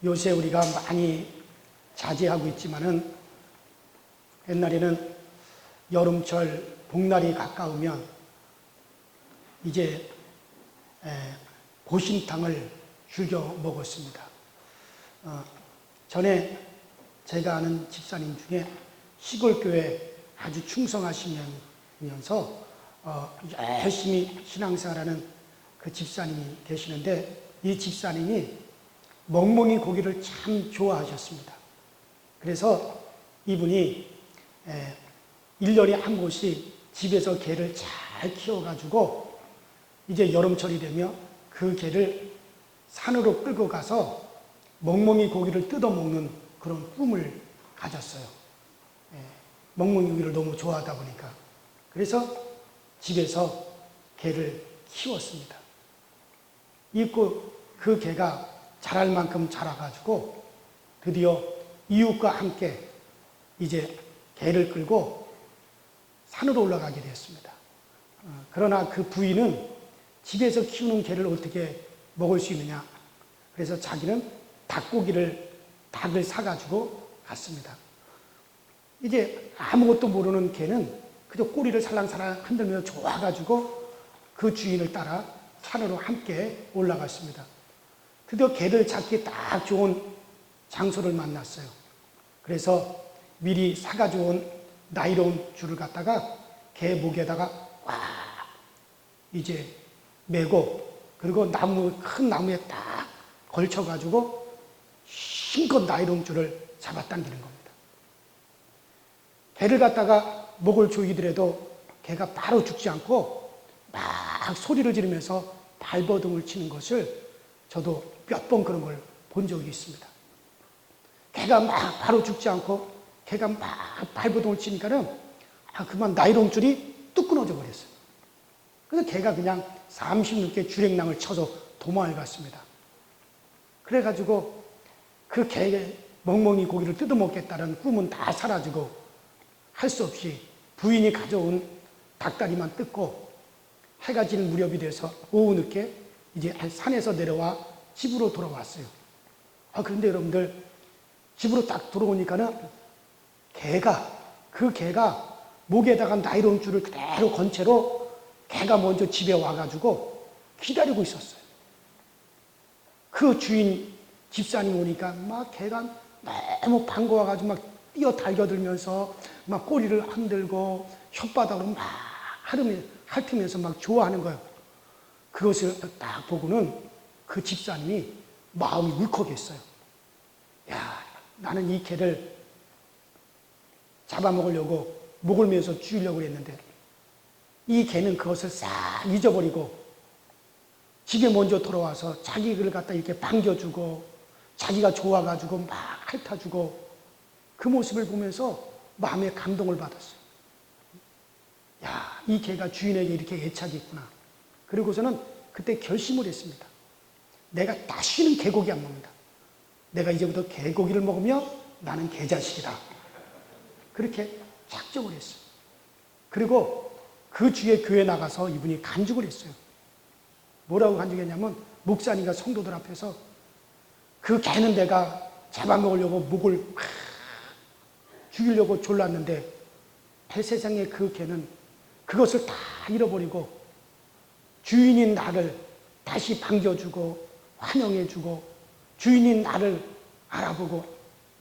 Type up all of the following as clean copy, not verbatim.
요새 우리가 많이 자제하고 있지만은 옛날에는 여름철 복날이 가까우면 이제 보신탕을 즐겨 먹었습니다. 전에 제가 아는 집사님 중에 시골교회 아주 충성하시면서 열심히 신앙생활하는 그 집사님이 계시는데, 이 집사님이 멍멍이 고기를 참 좋아하셨습니다. 그래서 이분이 1년에 한 번씩 집에서 개를 잘 키워가지고 이제 여름철이 되면 그 개를 산으로 끌고 가서 멍멍이 고기를 뜯어먹는 그런 꿈을 가졌어요. 멍멍이 고기를 너무 좋아하다 보니까. 그래서 집에서 개를 키웠습니다. 그 개가 자랄 만큼 자라가지고 드디어 이웃과 함께 이제 개를 끌고 산으로 올라가게 되었습니다. 그러나 그 부인은 집에서 키우는 개를 어떻게 먹을 수 있느냐. 그래서 자기는 닭을 사가지고 갔습니다. 이제 아무것도 모르는 개는 그저 꼬리를 살랑살랑 흔들며 좋아가지고 그 주인을 따라 산으로 함께 올라갔습니다. 드디어 개를 잡기 딱 좋은 장소를 만났어요. 그래서 미리 사가지고 온 나이론 줄을 갖다가 개 목에다가 꽉 이제 메고, 그리고 큰 나무에 딱 걸쳐가지고 힘껏 나이론 줄을 잡아당기는 겁니다. 개를 갖다가 목을 조이더라도 개가 바로 죽지 않고 막 소리를 지르면서 발버둥을 치는 것을 저도 몇 번 그런 걸 본 적이 있습니다. 개가 막 바로 죽지 않고 개가 막 발버둥을 치니까는 그만 나이론 줄이 뚝 끊어져 버렸어요. 그래서 개가 그냥 30넘게 주랭랑을 쳐서 도망을 갔습니다. 그래가지고 그 개의 멍멍이 고기를 뜯어먹겠다는 꿈은 다 사라지고 할 수 없이 부인이 가져온 닭다리만 뜯고 해가 질 무렵이 돼서 오후 늦게 이제 산에서 내려와 집으로 돌아왔어요. 그런데 여러분들, 집으로 딱 들어오니까는 그 개가 목에다가 나이론 줄을 그대로 건 채로 개가 먼저 집에 와가지고 기다리고 있었어요. 그 주인 집사님 오니까 막 개가 너무 반가워가지고 막 뛰어 달겨들면서 막 꼬리를 흔들고 혓바닥으로 막 핥으면서 막 좋아하는 거예요. 그것을 딱 보고는 그 집사님이 마음이 울컥했어요. 야, 나는 이 개를 잡아먹으려고 목을 메서 죽이려고 했는데 이 개는 그것을 싹 잊어버리고 집에 먼저 돌아와서 자기를 갖다 이렇게 반겨주고 자기가 좋아가지고 막 핥아주고 그 모습을 보면서 마음에 감동을 받았어요. 야, 이 개가 주인에게 이렇게 애착이 있구나. 그리고서는 그때 결심을 했습니다. 내가 다시는 개고기 안 먹는다. 내가 이제부터 개고기를 먹으면 나는 개자식이다. 그렇게 작정을 했어요. 그리고 그 주에 교회 나가서 이분이 간증을 했어요. 뭐라고 간증했냐면, 목사님과 성도들 앞에서 그 개는 내가 잡아먹으려고 목을 죽이려고 졸랐는데 세상에 그 개는 그것을 다 잃어버리고 주인인 나를 다시 반겨주고 환영해주고 주인인 나를 알아보고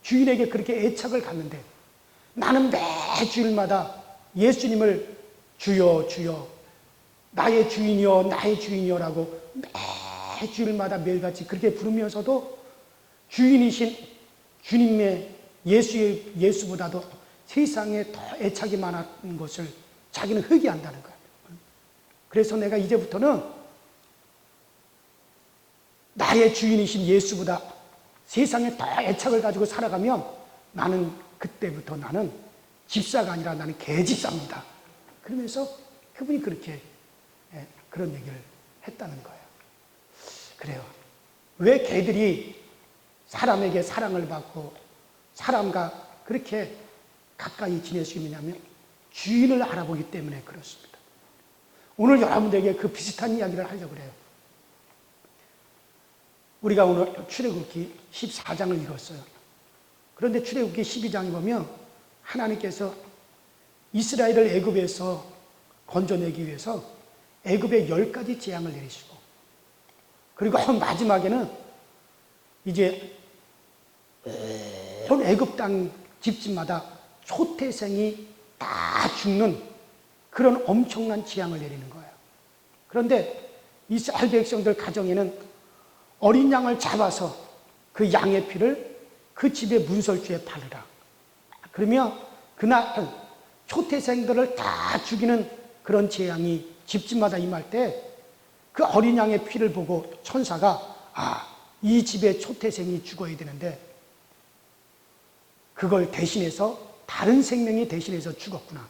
주인에게 그렇게 애착을 갖는데 나는 매 주일마다 예수님을 주여 주여 나의 주인이여 나의 주인이여라고 매 주일마다 매일같이 그렇게 부르면서도 주인이신 주님의 예수보다도 세상에 더 애착이 많은 것을 자기는 회개한다는 거예요. 그래서 내가 이제부터는 나의 주인이신 예수보다 세상에 더 애착을 가지고 살아가면 그때부터 나는 집사가 아니라 나는 개집사입니다. 그러면서 그분이 그렇게 그런 얘기를 했다는 거예요. 그래요. 왜 개들이 사람에게 사랑을 받고 사람과 그렇게 가까이 지낼 수 있느냐면 주인을 알아보기 때문에 그렇습니다. 오늘 여러분들에게 그 비슷한 이야기를 하려고 그래요. 우리가 오늘 출애굽기 14장을 읽었어요. 그런데 출애굽기 12장에 보면 하나님께서 이스라엘을 애굽에서 건져내기 위해서 애굽에 10가지 재앙을 내리시고, 그리고 마지막에는 이제 온 애굽 땅 집집마다 초태생이 다 죽는 그런 엄청난 재앙을 내리는 거예요. 그런데 이스라엘 백성들 가정에는 어린 양을 잡아서 그 양의 피를 그 집의 문설주에 바르라. 그러면 그날 초태생들을 다 죽이는 그런 재앙이 집집마다 임할 때 그 어린 양의 피를 보고 천사가 이 집에 초태생이 죽어야 되는데 그걸 대신해서 다른 생명이 대신해서 죽었구나.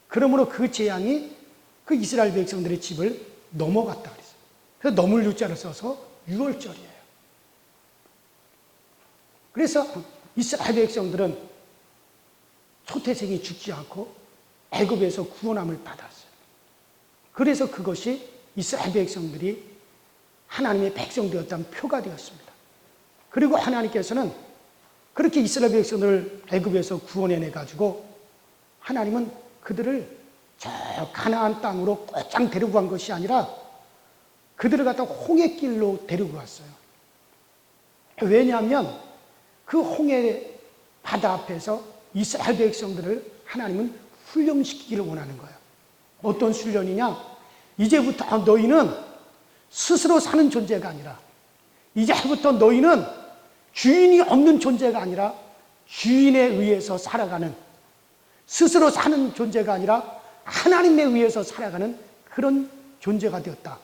그러므로 그 재앙이 그 이스라엘 백성들의 집을 넘어갔다 그랬어요. 그래서 넘을 유자를 써서 6월절이에요. 그래서 이스라엘 백성들은 초태생이 죽지 않고 애굽에서 구원함을 받았어요. 그래서 그것이 이스라엘 백성들이 하나님의 백성 되었다는 표가 되었습니다. 그리고 하나님께서는 그렇게 이스라엘 백성들을 애굽에서 구원해내 가지고 하나님은 그들을 저 가나안 땅으로 곧장 데리고 간 것이 아니라 그들을 갖다 홍해길로 데리고 갔어요. 왜냐하면 그 홍해 바다 앞에서 이스라엘 백성들을 하나님은 훈련시키기를 원하는 거예요. 어떤 훈련이냐? 이제부터 너희는 스스로 사는 존재가 아니라, 이제부터 너희는 주인이 없는 존재가 아니라 주인에 의해서 살아가는, 스스로 사는 존재가 아니라 하나님에 의해서 살아가는 그런 존재가 되었다.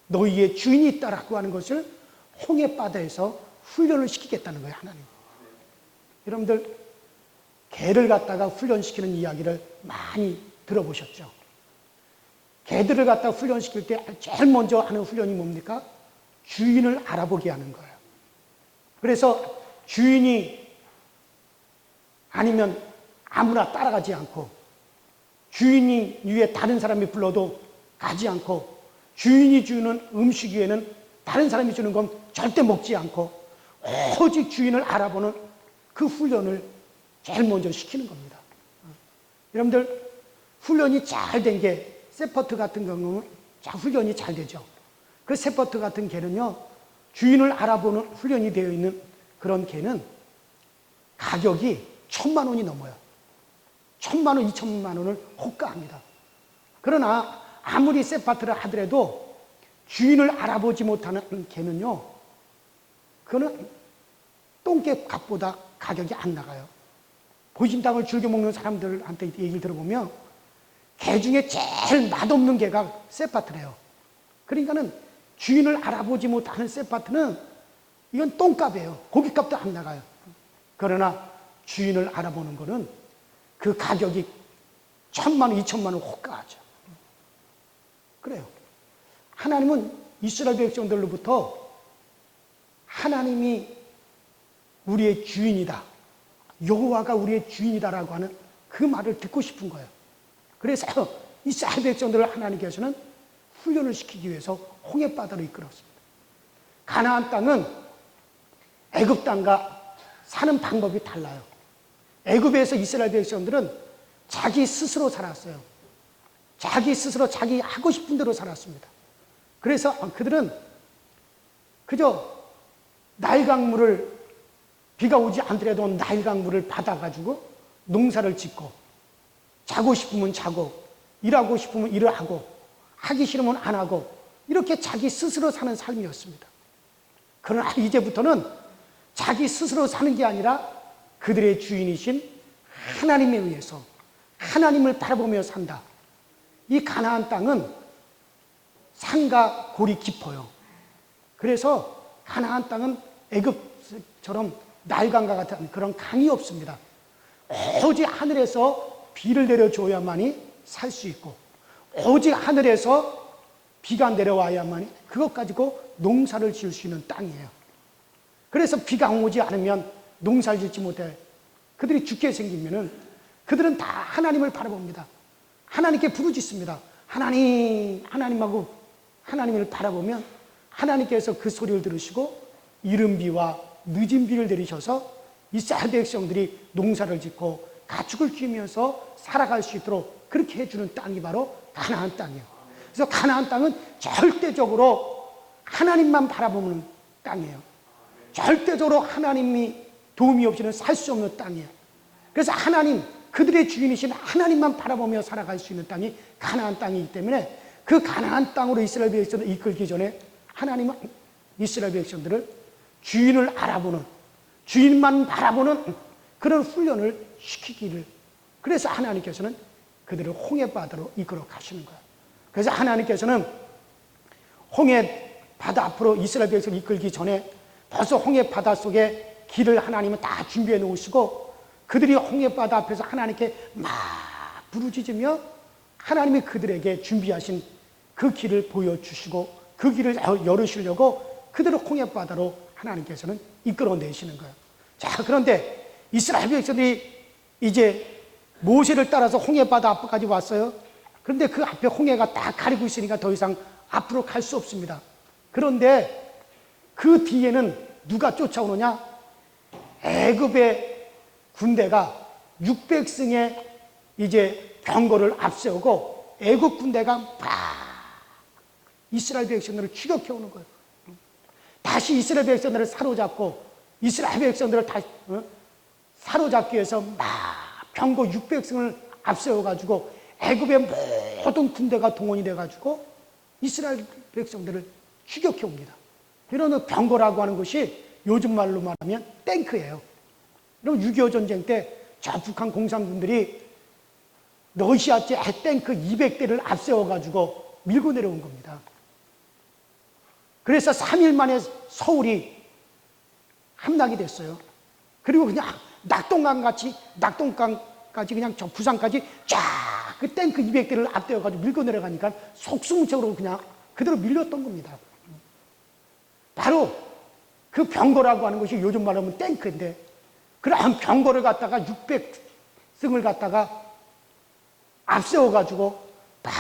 너희의 주인이 있다라고 하는 것을 홍해바다에서 훈련을 시키겠다는 거예요, 하나님. 여러분들, 개를 갖다가 훈련시키는 이야기를 많이 들어보셨죠? 개들을 갖다 훈련시킬 때 제일 먼저 하는 훈련이 뭡니까? 주인을 알아보게 하는 거예요. 그래서 주인이 아니면 아무나 따라가지 않고, 주인이 위에 다른 사람이 불러도 가지 않고, 주인이 주는 음식 위에는 다른 사람이 주는 건 절대 먹지 않고 오직 주인을 알아보는 그 훈련을 제일 먼저 시키는 겁니다. 여러분들, 훈련이 잘 된 게 세퍼트 같은 경우는 훈련이 잘 되죠. 그 세퍼트 같은 개는요, 주인을 알아보는 훈련이 되어 있는 그런 개는 가격이 1,000만 원이 넘어요. 1,000만 원, 2,000만 원을 호가합니다. 그러나 아무리 세퍼트를 하더라도 주인을 알아보지 못하는 개는요, 그거는 똥개 값보다 가격이 안 나가요. 보신탕을 즐겨 먹는 사람들한테 얘기를 들어보면 개 중에 제일 맛없는 개가 세파트래요. 그러니까는 주인을 알아보지 못하는 세파트는 이건 똥값이에요. 고기값도 안 나가요. 그러나 주인을 알아보는 거는 그 가격이 1,000만 원, 2,000만 원 호가하죠. 그래요. 하나님은 이스라엘 백성들로부터 하나님이 우리의 주인이다, 여호와가 우리의 주인이다라고 하는 그 말을 듣고 싶은 거예요. 그래서 이스라엘 백성들을 하나님께서는 훈련을 시키기 위해서 홍해바다로 이끌었습니다. 가나안 땅은 애굽 땅과 사는 방법이 달라요. 애굽에서 이스라엘 백성들은 자기 스스로 살았어요. 자기 스스로 자기 하고 싶은 대로 살았습니다. 그래서 그들은 그저 나일강물을, 비가 오지 않더라도 나일강물을 받아가지고 농사를 짓고, 자고 싶으면 자고, 일하고 싶으면 일을 하고, 하기 싫으면 안 하고, 이렇게 자기 스스로 사는 삶이었습니다. 그러나 이제부터는 자기 스스로 사는 게 아니라 그들의 주인이신 하나님에 의해서 하나님을 바라보며 산다. 이 가나안 땅은 산과 골이 깊어요. 그래서 가나안 땅은 애굽처럼 나일강과 같은 그런 강이 없습니다. 오직 하늘에서 비를 내려줘야만이 살 수 있고, 오직 하늘에서 비가 내려와야만이 그것 가지고 농사를 지을 수 있는 땅이에요. 그래서 비가 오지 않으면 농사를 짓지 못해 그들이 죽게 생기면은 그들은 다 하나님을 바라봅니다. 하나님께 부르짖습니다. 하나님, 하나님하고 하나님을 바라보면 하나님께서 그 소리를 들으시고 이른 비와 늦은 비를 내리셔서 이스라엘 백성들이 농사를 짓고 가축을 키우면서 살아갈 수 있도록 그렇게 해주는 땅이 바로 가나안 땅이에요. 그래서 가나안 땅은 절대적으로 하나님만 바라보는 땅이에요. 절대적으로 하나님이 도움이 없이는 살 수 없는 땅이에요. 그래서 하나님, 그들의 주인이신 하나님만 바라보며 살아갈 수 있는 땅이 가나안 땅이기 때문에 그 가나안 땅으로 이스라엘 백성을 이끌기 전에 하나님은 이스라엘 백성들을 주인을 알아보는, 주인만 바라보는 그런 훈련을 시키기를, 그래서 하나님께서는 그들을 홍해바다로 이끌어 가시는 거예요. 그래서 하나님께서는 홍해바다 앞으로 이스라엘 백성을 이끌기 전에 벌써 홍해바다 속에 길을 하나님은 다 준비해 놓으시고, 그들이 홍해바다 앞에서 하나님께 막 부르짖으며 하나님이 그들에게 준비하신 그 길을 보여주시고 그 길을 열으시려고 그들을 홍해바다로 하나님께서는 이끌어내시는 거예요. 자, 그런데 이스라엘 백성들이 이제 모세를 따라서 홍해바다 앞까지 왔어요. 그런데 그 앞에 홍해가 딱 가리고 있으니까 더 이상 앞으로 갈 수 없습니다. 그런데 그 뒤에는 누가 쫓아오느냐? 애굽의 군대가 600승의 이제 병거를 앞세우고 애굽 군대가 막 이스라엘 백성들을 추격해 오는 거예요. 다시 이스라엘 백성들을 사로잡고 이스라엘 백성들을 다시 사로잡기 위해서 막 병거 600승을 앞세워가지고 애굽의 모든 군대가 동원이 돼가지고 이스라엘 백성들을 추격해 옵니다. 이런 병거라고 하는 것이 요즘 말로 말하면 탱크예요. 그럼 6.25 전쟁 때 저 북한 공산군들이 러시아제 탱크 200대를 앞세워가지고 밀고 내려온 겁니다. 그래서 3일 만에 서울이 함락이 됐어요. 그리고 그냥 낙동강까지 그냥 저 부산까지 쫙 그 탱크 200대를 앞대어가지고 밀고 내려가니까 속수무책으로 그냥 그대로 밀렸던 겁니다. 바로 그 병거라고 하는 것이 요즘 말하면 탱크인데, 그런 병거를 갖다가 600승을 갖다가 앞세워가지고 막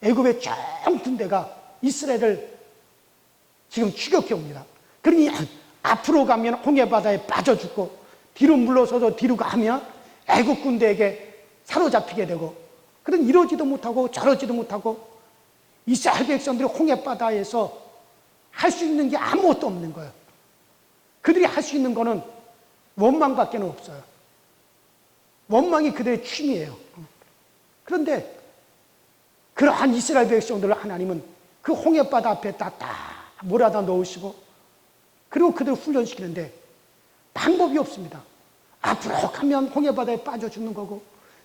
애굽의 전 군대가 이스라엘을 지금 추격해 옵니다. 그러니 앞으로 가면 홍해바다에 빠져 죽고 뒤로 물러서서 뒤로 가면 애국 군대에게 사로잡히게 되고, 그런 이러지도 못하고 저러지도 못하고 이스라엘 백성들이 홍해바다에서 할 수 있는 게 아무것도 없는 거예요. 그들이 할 수 있는 거는 원망밖에 없어요. 원망이 그들의 취미예요. 그런데 그러한 이스라엘 백성들을 하나님은 그 홍해바다 앞에 딱 몰아다 놓으시고 그리고 그들을 훈련시키는데 방법이 없습니다. 앞으로 가면 홍해바다에 빠져 죽는 거고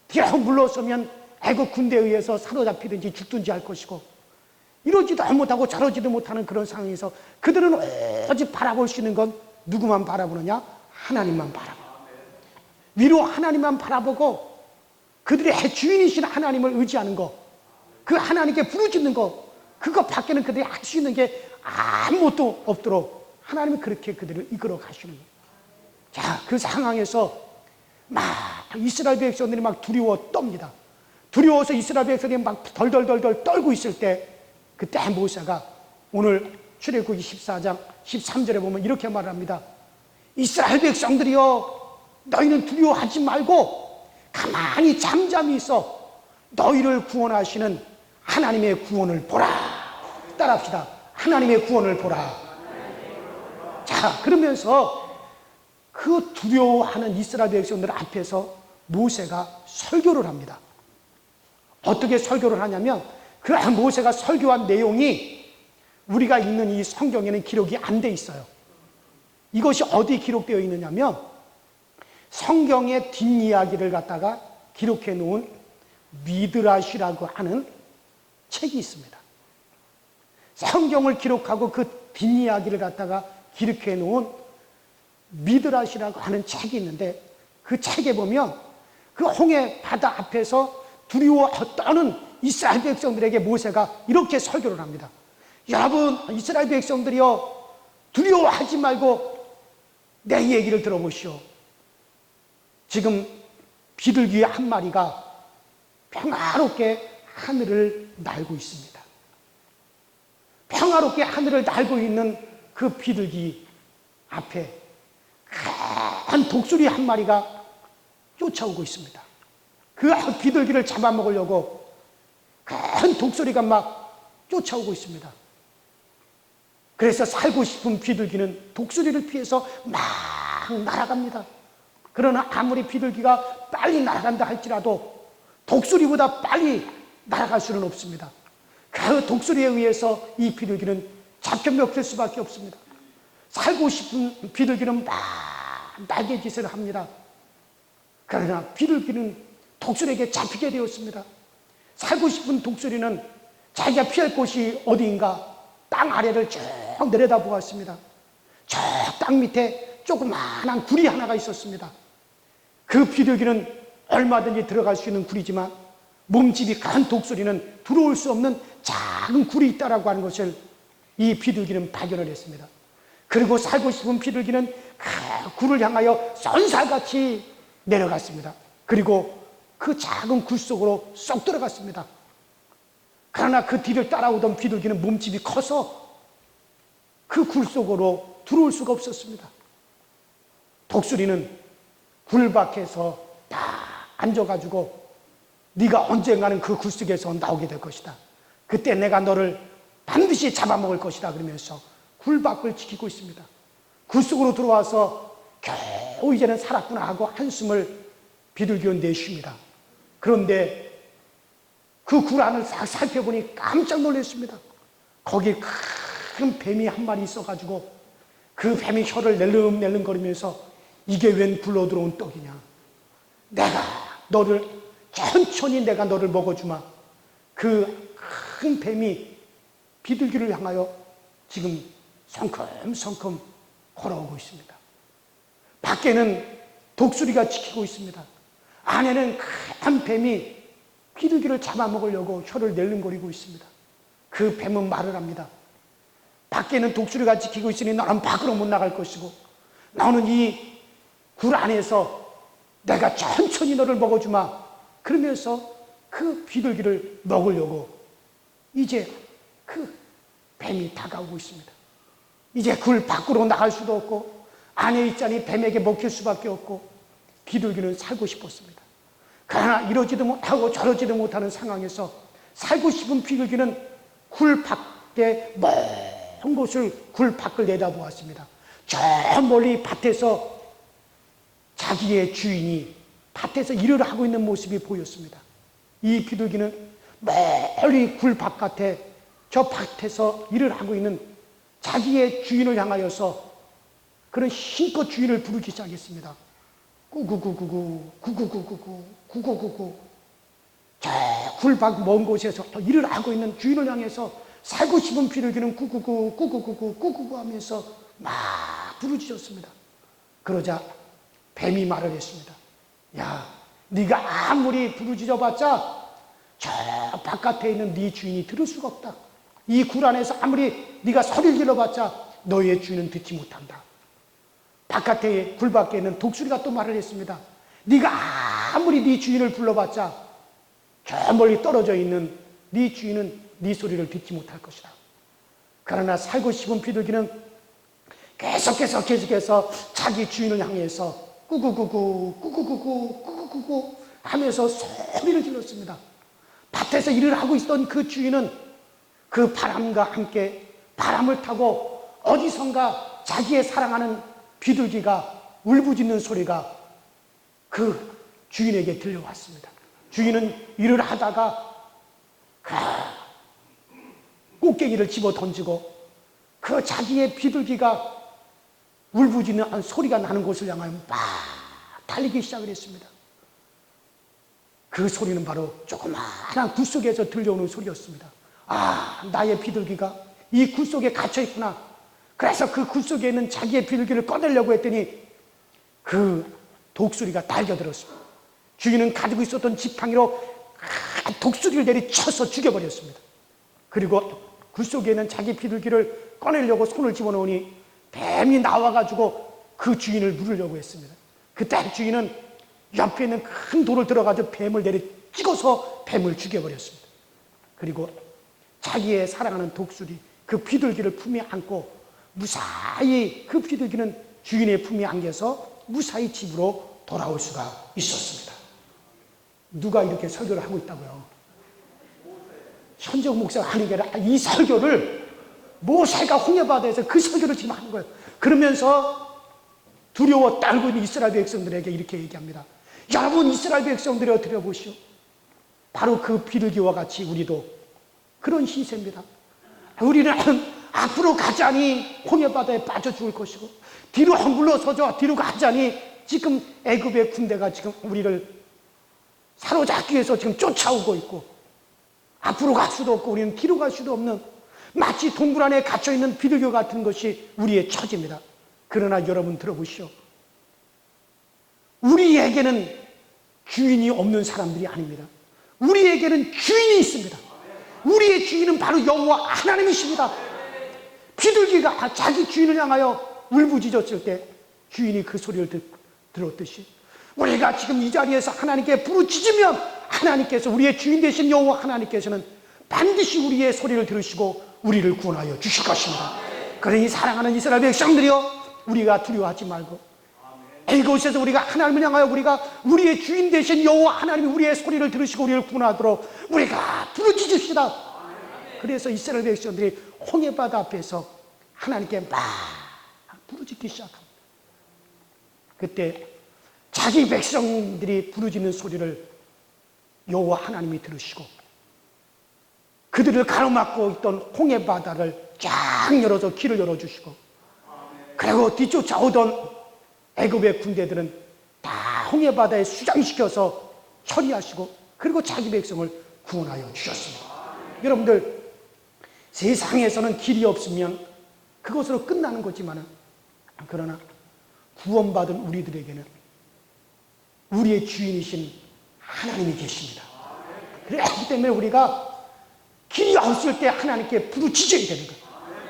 뒤로 물러서면 애국 군대에 의해서 사로잡히든지 죽든지 할 것이고, 이러지도 못하고 저러지도 못하는 그런 상황에서 그들은 오직 바라볼 수 있는 건 누구만 바라보느냐? 하나님만 바라보고, 위로 하나님만 바라보고 그들의 주인이신 하나님을 의지하는 거, 그 하나님께 부르짖는 거, 그거 밖에는 그들이 할 수 있는 게 아무것도 없도록 하나님은 그렇게 그들을 이끌어 가시는 거예요. 자, 그 상황에서 막 이스라엘 백성들이 막 두려워 떱니다. 두려워서 이스라엘 백성들이 막 덜덜덜덜 떨고 있을 때, 그때 모세가 오늘 출애굽기 14장 13절에 보면 이렇게 말합니다. 이스라엘 백성들이여, 너희는 두려워하지 말고 가만히 잠잠히 있어 너희를 구원하시는 하나님의 구원을 보라. 따라합시다. 하나님의 구원을 보라. 자, 그러면서 그 두려워하는 이스라엘 백성들 앞에서 모세가 설교를 합니다. 어떻게 설교를 하냐면, 그 모세가 설교한 내용이 우리가 읽는 이 성경에는 기록이 안 돼 있어요. 이것이 어디 기록되어 있느냐면 성경의 뒷이야기를 갖다가 기록해 놓은 미드라시라고 하는 책이 있습니다. 성경을 기록하고 그 뒷이야기를 갖다가 기록해 놓은 미드라시라고 하는 책이 있는데, 그 책에 보면 그 홍해 바다 앞에서 두려워 떠는 이스라엘 백성들에게 모세가 이렇게 설교를 합니다. 여러분, 이스라엘 백성들이여, 두려워하지 말고 내 얘기를 들어보시오. 지금 비둘기 한 마리가 평화롭게 하늘을 날고 있습니다. 평화롭게 하늘을 날고 있는 그 비둘기 앞에 큰 독수리 한 마리가 쫓아오고 있습니다. 그 비둘기를 잡아먹으려고 큰 독수리가 막 쫓아오고 있습니다. 그래서 살고 싶은 비둘기는 독수리를 피해서 막 날아갑니다. 그러나 아무리 비둘기가 빨리 날아간다 할지라도 독수리보다 빨리 날아갈 수는 없습니다. 그 독수리에 의해서 이 비둘기는 잡혀먹힐 수밖에 없습니다. 살고 싶은 비둘기는 막 날개짓을 합니다. 그러나 비둘기는 독수리에게 잡히게 되었습니다. 살고 싶은 독수리는 자기가 피할 곳이 어디인가 땅 아래를 쭉 내려다보았습니다. 저 땅 밑에 조그마한 구리 하나가 있었습니다. 그 비둘기는 얼마든지 들어갈 수 있는 구리지만 몸집이 큰 독수리는 들어올 수 없는 작은 굴이 있다라고 하는 것을 이 비둘기는 발견을 했습니다. 그리고 살고 싶은 비둘기는 그 굴을 향하여 쏜살같이 내려갔습니다. 그리고 그 작은 굴 속으로 쏙 들어갔습니다. 그러나 그 뒤를 따라오던 비둘기는 몸집이 커서 그 굴 속으로 들어올 수가 없었습니다. 독수리는 굴 밖에서 다 앉아가지고 네가 언젠가는 그 굴 속에서 나오게 될 것이다. 그때 내가 너를 반드시 잡아먹을 것이다. 그러면서 굴 밖을 지키고 있습니다. 굴 속으로 들어와서 겨우 이제는 살았구나 하고 한숨을 비둘기는 내쉽니다. 그런데 그 굴 안을 싹 살펴보니 깜짝 놀랐습니다. 거기에 큰 뱀이 한 마리 있어가지고 그 뱀이 혀를 낼름낼름 거리면서 이게 웬 굴러 들어온 떡이냐. 내가 너를 천천히 내가 너를 먹어주마. 그 큰 뱀이 비둘기를 향하여 지금 성큼성큼 걸어오고 있습니다. 밖에는 독수리가 지키고 있습니다. 안에는 큰 뱀이 비둘기를 잡아먹으려고 혀를 낼름거리고 있습니다. 그 뱀은 말을 합니다. 밖에는 독수리가 지키고 있으니 너는 밖으로 못 나갈 것이고 너는 이 굴 안에서 내가 천천히 너를 먹어주마. 그러면서 그 비둘기를 먹으려고 이제 그 뱀이 다가오고 있습니다. 이제 굴 밖으로 나갈 수도 없고 안에 있자니 뱀에게 먹힐 수밖에 없고 비둘기는 살고 싶었습니다. 그러나 이러지도 못하고 저러지도 못하는 상황에서 살고 싶은 비둘기는 굴 밖에 먼 곳을 굴 밖을 내다보았습니다. 저 멀리 밭에서 자기의 주인이 밭에서 일을 하고 있는 모습이 보였습니다. 이 비둘기는 멀리 굴 바깥에 저 밭에서 일을 하고 있는 자기의 주인을 향하여서 그런 힘껏 주인을 부르기 시작했습니다. 구구구구구 구구구구구 구구구구. 저 굴 밖 먼 곳에서 일을 하고 있는 주인을 향해서 살고 싶은 비둘기는 구구구 구구구구 구구구 하면서 막 부르짖었습니다. 그러자 뱀이 말을 했습니다. 야, 네가 아무리 부르짖어봤자 저 바깥에 있는 네 주인이 들을 수가 없다. 이 굴 안에서 아무리 네가 소리를 질러봤자 너의 주인은 듣지 못한다. 바깥에 굴 밖에 있는 독수리가 또 말을 했습니다. 네가 아무리 네 주인을 불러봤자 저 멀리 떨어져 있는 네 주인은 네 소리를 듣지 못할 것이다. 그러나 살고 싶은 비둘기는 계속해서 자기 주인을 향해서 꾸꾸꾸꾸 꾸꾸꾸꾸 꾸꾸꾸꾸 하면서 소리를 질렀습니다. 밭에서 일을 하고 있던 그 주인은 그 바람과 함께 바람을 타고 어디선가 자기의 사랑하는 비둘기가 울부짖는 소리가 그 주인에게 들려왔습니다. 주인은 일을 하다가 그 꽃게기를 집어 던지고 그 자기의 비둘기가 울부짖는 소리가 나는 곳을 향하여 막 달리기 시작을 했습니다. 그 소리는 바로 조그마한 굴 속에서 들려오는 소리였습니다. 아, 나의 비둘기가 이 굴 속에 갇혀 있구나. 그래서 그 굴 속에 있는 자기의 비둘기를 꺼내려고 했더니 그 독수리가 달겨들었습니다. 주인은 가지고 있었던 지팡이로 독수리를 내리쳐서 죽여버렸습니다. 그리고 굴 속에 있는 자기 비둘기를 꺼내려고 손을 집어넣으니 뱀이 나와가지고 그 주인을 물으려고 했습니다. 그때 주인은 옆에 있는 큰 돌을 들어가지고 뱀을 내리 찍어서 뱀을 죽여버렸습니다. 그리고 자기의 사랑하는 독수리 그 비둘기를 품에 안고 무사히 그 비둘기는 주인의 품에 안겨서 무사히 집으로 돌아올 수가 있었습니다. 누가 이렇게 설교를 하고 있다고요? 현정 목사가 하는 게 아니라 이 설교를 모세가 홍해바다에서 그 설교를 지금 하는 거예요. 그러면서 두려워 떨고 있는 이스라엘 백성들에게 이렇게 얘기합니다. 여러분, 이스라엘 백성들을 들어보시오. 바로 그 비둘기와 같이 우리도 그런 신세입니다. 우리는 앞으로 가자니 홍해바다에 빠져 죽을 것이고, 뒤로 물러서죠. 뒤로 가자니 지금 애굽의 군대가 지금 우리를 사로잡기 위해서 지금 쫓아오고 있고, 앞으로 갈 수도 없고 우리는 뒤로 갈 수도 없는 마치 동굴 안에 갇혀있는 비둘기 같은 것이 우리의 처지입니다. 그러나 여러분 들어보시오. 우리에게는 주인이 없는 사람들이 아닙니다. 우리에게는 주인이 있습니다. 우리의 주인은 바로 여호와 하나님이십니다. 비둘기가 자기 주인을 향하여 울부짖었을 때 주인이 그 소리를 들었듯이 우리가 지금 이 자리에서 하나님께 부르짖으면 하나님께서, 우리의 주인 되신 여호와 하나님께서는 반드시 우리의 소리를 들으시고 우리를 구원하여 주실 것입니다. 그러니 사랑하는 이스라엘 백성들이여, 우리가 두려워하지 말고 이곳에서 우리가 하나님을 향하여 우리의 주인 되신 여호와 하나님이 우리의 소리를 들으시고 우리를 구원하도록 우리가 부르짖읍시다. 그래서 이스라엘 백성들이 홍해바다 앞에서 하나님께 막 부르짖기 시작합니다. 그때 자기 백성들이 부르짖는 소리를 여호와 하나님이 들으시고 그들을 가로막고 있던 홍해바다를 쫙 열어서 길을 열어주시고, 그리고 뒤쫓아오던 애굽의 군대들은 다 홍해바다에 수장시켜서 처리하시고, 그리고 자기 백성을 구원하여 주셨습니다. 여러분들, 세상에서는 길이 없으면 그것으로 끝나는 거지만, 그러나 구원받은 우리들에게는 우리의 주인이신 하나님이 계십니다. 그렇기 때문에 우리가 길이 없을 때 하나님께 부르짖어야 되는 거예요.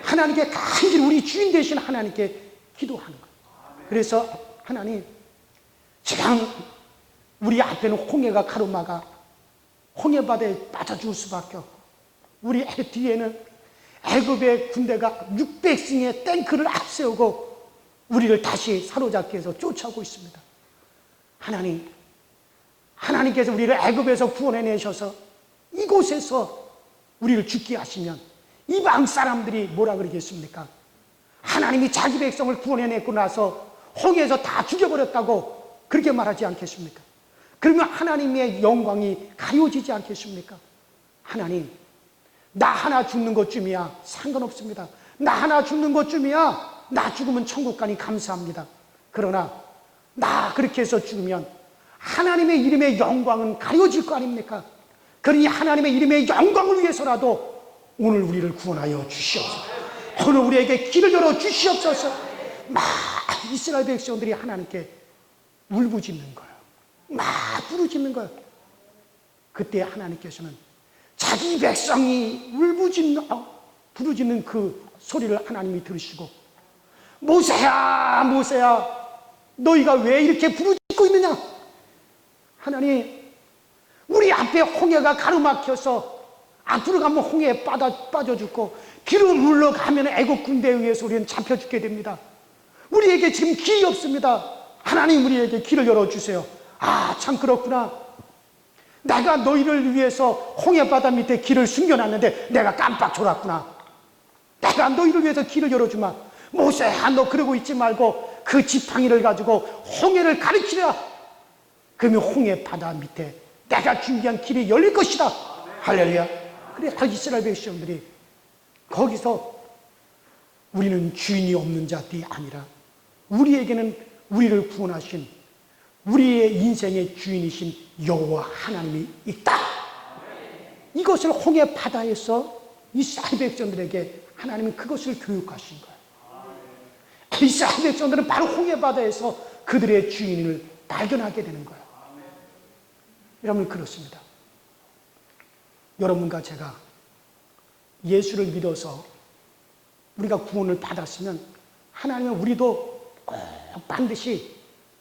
하나님께 간절히 우리 주인 되신 하나님께 기도하는 거예요. 그래서 하나님, 지금 우리 앞에는 홍해가 가로막아 홍해바다에 빠져 죽을 수밖에 없고, 우리 뒤에는 애굽의 군대가 600승의 탱크를 앞세우고 우리를 다시 사로잡기 위해서 쫓아오고 있습니다. 하나님, 하나님께서 우리를 애굽에서 구원해내셔서 이곳에서 우리를 죽게 하시면 이방 사람들이 뭐라 그러겠습니까? 하나님이 자기 백성을 구원해내고 나서 홍해에서 다 죽여버렸다고 그렇게 말하지 않겠습니까? 그러면 하나님의 영광이 가려지지 않겠습니까? 하나님, 나 하나 죽는 것쯤이야 상관없습니다. 나 하나 죽는 것쯤이야, 나 죽으면 천국 가니 감사합니다. 그러나 나 그렇게 해서 죽으면 하나님의 이름의 영광은 가려질 거 아닙니까? 그러니 하나님의 이름의 영광을 위해서라도 오늘 우리를 구원하여 주시옵소서. 오늘 우리에게 길을 열어 주시옵소서. 막 이스라엘 백성들이 하나님께 울부짖는 거예요. 막 부르짖는 거예요. 그때 하나님께서는 자기 백성이 부르짖는 그 소리를 하나님이 들으시고, 모세야, 모세야, 너희가 왜 이렇게 부르짖고 있느냐? 하나님, 우리 앞에 홍해가 가로막혀서 앞으로 가면 홍해에 빠져 죽고 뒤로 물러가면 애국 군대에 의해서 우리는 잡혀 죽게 됩니다. 우리에게 지금 길이 없습니다. 하나님, 우리에게 길을 열어주세요. 아, 참 그렇구나. 내가 너희를 위해서 홍해바다 밑에 길을 숨겨놨는데 내가 깜빡 졸았구나. 내가 너희를 위해서 길을 열어주마. 모세야, 너 그러고 있지 말고 그 지팡이를 가지고 홍해를 가리키라. 그러면 홍해 바다 밑에 내가 준비한 길이 열릴 것이다. 할렐루야. 그래서 이스라엘 백성들이 거기서 우리는 주인이 없는 자들이 아니라 우리에게는 우리를 구원하신 우리의 인생의 주인이신 여호와 하나님이 있다. 이것을 홍해 바다에서 이스라엘 백성들에게 하나님은 그것을 교육하신 거예요. 이스라엘 백성들은 바로 홍해 바다에서 그들의 주인을 발견하게 되는 거예요. 여러분, 그렇습니다. 여러분과 제가 예수를 믿어서 우리가 구원을 받았으면 하나님은 우리도 꼭 반드시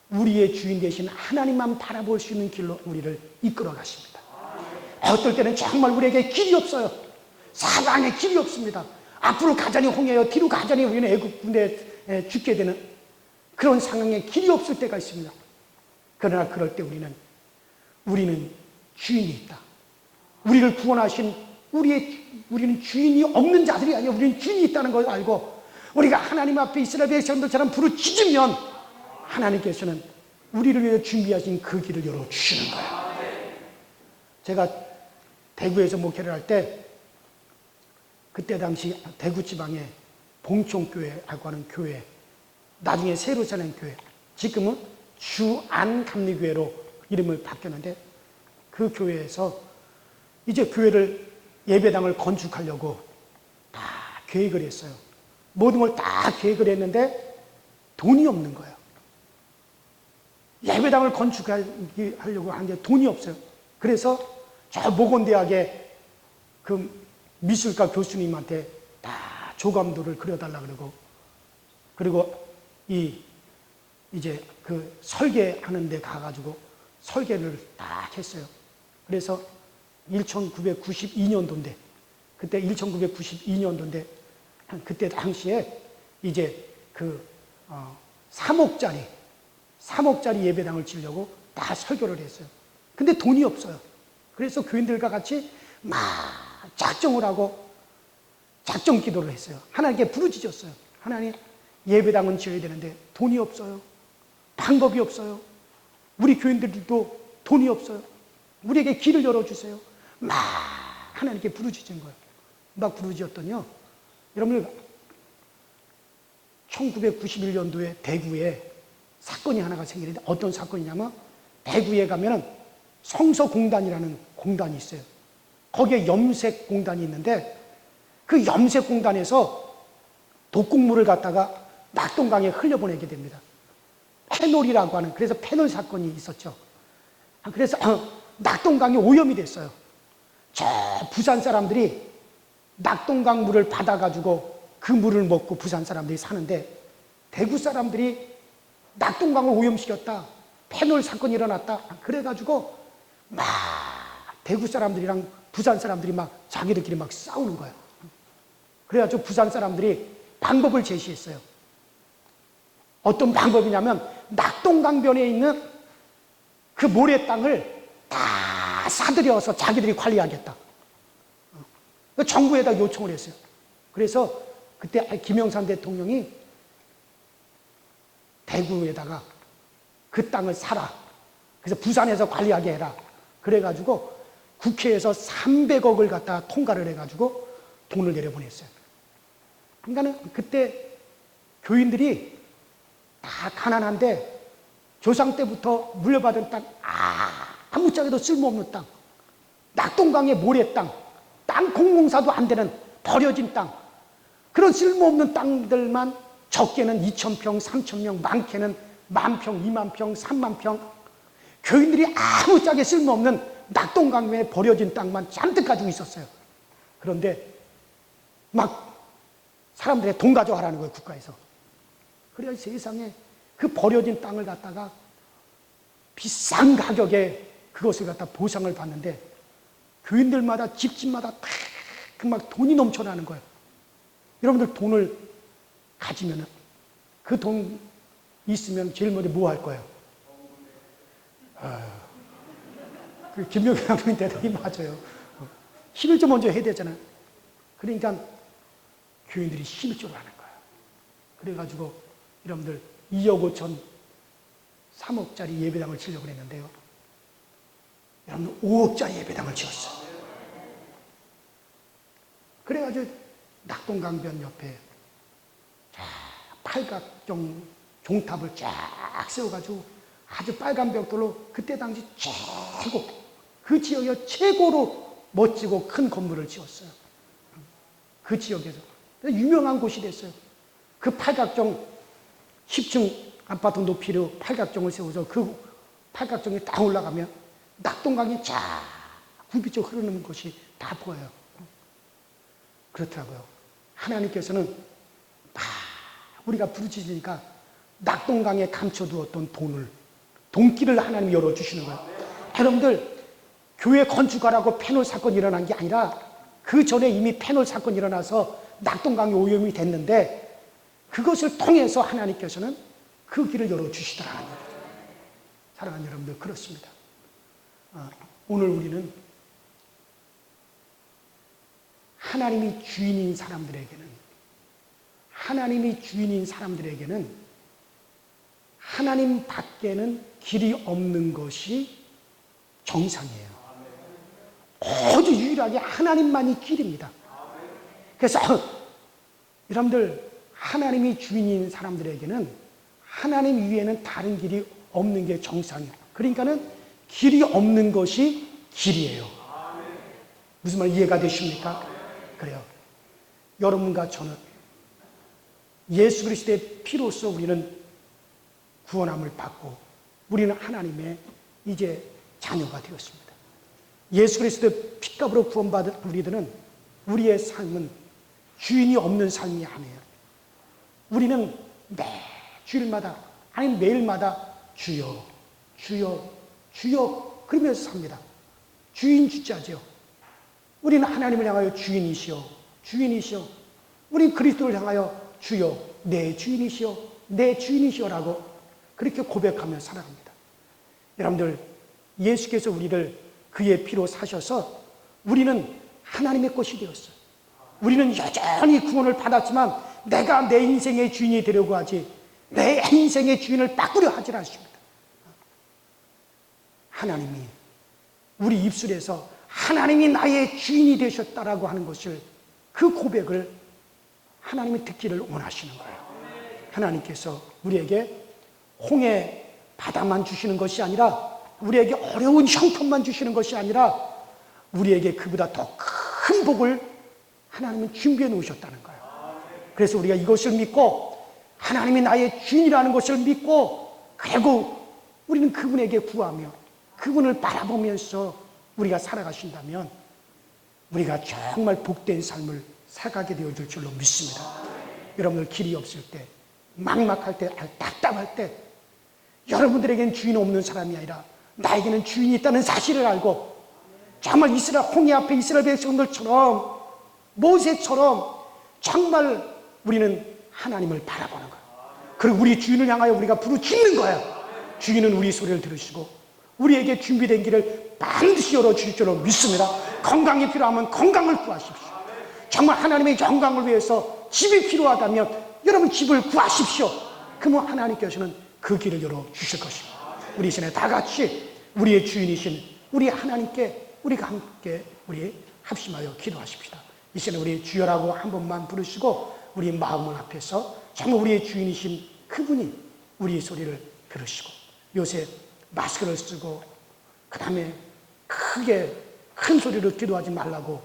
우리의 주인 되신 하나님만 바라볼 수 있는 길로 우리를 이끌어 가십니다. 어떨 때는 정말 우리에게 길이 없어요. 사방에 길이 없습니다. 앞으로 가자니 홍해요, 뒤로 가자니 우리는 애국 군대에 죽게 되는 그런 상황에 길이 없을 때가 있습니다. 그러나 그럴 때 우리는 주인이 있다. 우리를 구원하신 우리는 주인이 없는 자들이 아니라 우리는 주인이 있다는 걸 알고 우리가 하나님 앞에 이스라엘 백성들처럼 부르짖으면 하나님께서는 우리를 위해 준비하신 그 길을 열어주시는 거예요. 제가 대구에서 목회를 할 때 그때 당시 대구 지방에 봉총교회라고 하는 교회, 나중에 새로 사는 교회, 지금은 주안감리교회로 이름을 바뀌었는데 그 교회에서 이제 교회를 예배당을 건축하려고 다 계획을 했어요. 모든 걸 다 계획을 했는데 돈이 없는 거예요. 예배당을 건축하려고 하는데 돈이 없어요. 그래서 저 모건대학의 그 미술가 교수님한테 다 조감도를 그려달라 그리고 이제 그 설계하는 데 가가지고 설계를 다 했어요. 그래서 1992년도인데 그때 1992년도인데 그때 당시에 이제 그 3억짜리 예배당을 지으려고 다 설교를 했어요. 근데 돈이 없어요. 그래서 교인들과 같이 막 작정을 하고 작정 기도를 했어요. 하나님께 부르짖었어요. 하나님, 예배당은 지어야 되는데 돈이 없어요. 방법이 없어요. 우리 교인들도 돈이 없어요. 우리에게 길을 열어주세요. 막 하나님께 부르짖은 거예요. 막 부르짖었더니요, 여러분들 1991년도에 대구에 사건이 하나가 생기는데 어떤 사건이냐면 대구에 가면은 성서공단이라는 공단이 있어요. 거기에 염색공단이 있는데 그 염색공단에서 독극물을 갖다가 낙동강에 흘려보내게 됩니다. 페놀이라고 하는, 그래서 페놀 사건이 있었죠. 그래서 낙동강이 오염이 됐어요. 저 부산 사람들이 낙동강 물을 받아가지고 그 물을 먹고 부산 사람들이 사는데 대구 사람들이 낙동강을 오염시켰다. 페놀 사건이 일어났다. 그래가지고 막 대구 사람들이랑 부산 사람들이 막 자기들끼리 막 싸우는 거예요. 그래가지고 부산 사람들이 방법을 제시했어요. 어떤 방법이냐면 낙동강변에 있는 그 모래 땅을 다 사들여서 자기들이 관리하겠다. 정부에다 요청을 했어요. 그래서 그때 김영삼 대통령이 대구에다가 그 땅을 사라. 그래서 부산에서 관리하게 해라. 그래가지고 국회에서 300억을 갖다 통과를 해가지고 돈을 내려보냈어요. 그러니까는 그때 교인들이 다 가난한데 조상 때부터 물려받은 땅, 아무짝에도 쓸모없는 땅, 낙동강의 모래 땅 공공사도 안 되는 버려진 땅, 그런 쓸모없는 땅들만 적게는 2,000평, 3,000명, 많게는 10,000평, 20,000평, 30,000평, 교인들이 아무짝에 쓸모없는 낙동강변에 버려진 땅만 잔뜩 가지고 있었어요. 그런데 막 사람들이 돈 가져가라는 거예요, 국가에서. 그래야 세상에 그 버려진 땅을 갖다가 비싼 가격에 그것을 갖다 보상을 받는데 교인들마다 집집마다 막 돈이 넘쳐나는 거예요. 여러분들 돈을 가지면은 그 돈 있으면 제일 먼저 뭐 할 거예요? 그 김용현 감독님 대답이 맞아요. 힘을 좀 먼저 해야 되잖아요. 그러니까 교인들이 힘을 좀 하는 거예요. 그래가지고 여러분들 2억 5천 3억짜리 예배당을 지으려고 했는데요. 여러분들 5억짜리 예배당을 지었어요. 그래가지고 낙동강변 옆에 팔각정 종탑을 쫙 세워가지고 아주 빨간 벽돌로 그때 당시 최고, 그 지역에 최고로 멋지고 큰 건물을 지었어요. 그 지역에서. 유명한 곳이 됐어요. 그 팔각정 10층 아파트 높이로 팔각정을 세워서 그 팔각정에 딱 올라가면 낙동강이 쫙 굴비쪽 흐르는 곳이 다 보여요. 그렇더라고요. 하나님께서는 우리가 부르짖으니까 낙동강에 감춰두었던 돈길을 하나님이 열어주시는 거예요. 여러분들, 교회 건축하라고 페놀 사건이 일어난 게 아니라 그 전에 이미 페놀 사건이 일어나서 낙동강이 오염이 됐는데 그것을 통해서 하나님께서는 그 길을 열어주시더라는 거예요. 사랑하는 여러분들, 그렇습니다. 오늘 우리는 하나님이 주인인 사람들에게는 하나님 밖에는 길이 없는 것이 정상이에요. 오직 유일하게 하나님만이 길입니다. 그래서 여러분들, 하나님이 주인인 사람들에게는 하나님 위에는 다른 길이 없는 게 정상이에요. 그러니까는 길이 없는 것이 길이에요. 무슨 말 이해가 되십니까? 그래요. 여러분과 저는 예수 그리스도의 피로써 우리는 구원함을 받고 우리는 하나님의 이제 자녀가 되었습니다. 예수 그리스도의 피값으로 구원받은 우리들은 우리의 삶은 주인이 없는 삶이 아니에요. 우리는 매 주일마다 아니 매일마다 주여 주여 주여 그러면서 삽니다. 주인 주자죠. 우리는 하나님을 향하여 주인이시여 주인이시여, 우리 그리스도를 향하여 주여 내 주인이시여 내 주인이시여라고 그렇게 고백하며 살아갑니다. 여러분들, 예수께서 우리를 그의 피로 사셔서 우리는 하나님의 것이 되었어요. 우리는 여전히 구원을 받았지만 내가 내 인생의 주인이 되려고 하지 내 인생의 주인을 바꾸려 하질 않습니다. 하나님이 우리 입술에서 하나님이 나의 주인이 되셨다라고 하는 것을, 그 고백을 하나님이 듣기를 원하시는 거예요. 하나님께서 우리에게 홍해 바다만 주시는 것이 아니라, 우리에게 어려운 형편만 주시는 것이 아니라 우리에게 그보다 더 큰 복을 하나님은 준비해 놓으셨다는 거예요. 그래서 우리가 이것을 믿고 하나님이 나의 주인이라는 것을 믿고, 그리고 우리는 그분에게 구하며 그분을 바라보면서 우리가 살아가신다면 우리가 정말 복된 삶을 살아가게 되어줄 줄로 믿습니다. 여러분들, 길이 없을 때, 막막할 때, 답답할 때, 여러분들에게는 주인 없는 사람이 아니라 나에게는 주인이 있다는 사실을 알고, 정말 이스라엘 홍해 앞에 이스라엘 백성들처럼 모세처럼 정말 우리는 하나님을 바라보는 거예요. 그리고 우리 주인을 향하여 우리가 부르짖는 거예요. 주인은 우리 소리를 들으시고 우리에게 준비된 길을 반드시 열어주실 줄로 믿습니다. 건강이 필요하면 건강을 구하십시오. 정말 하나님의 영광을 위해서 집이 필요하다면 여러분 집을 구하십시오. 그러면 하나님께서는 그 길을 열어주실 것입니다. 우리 이 시간에 다 같이 우리의 주인이신 우리 하나님께 우리가 함께 우리 합심하여 기도하십시다. 이 시간에 우리 주여라고 한 번만 부르시고 우리 마음 앞에서 정말 우리의 주인이신 그분이 우리의 소리를 들으시고, 요새 마스크를 쓰고 그 다음에 크게 큰 소리로 기도하지 말라고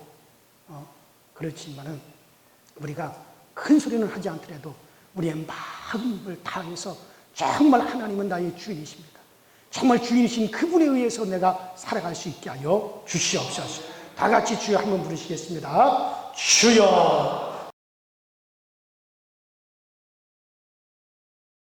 그렇지만은 우리가 큰 소리는 하지 않더라도 우리의 마음을 다해서 정말 하나님은 나의 주인이십니다. 정말 주인이신 그분에 의해서 내가 살아갈 수 있게 하여 주시옵소서. 다 같이 주여 한번 부르시겠습니다. 주여.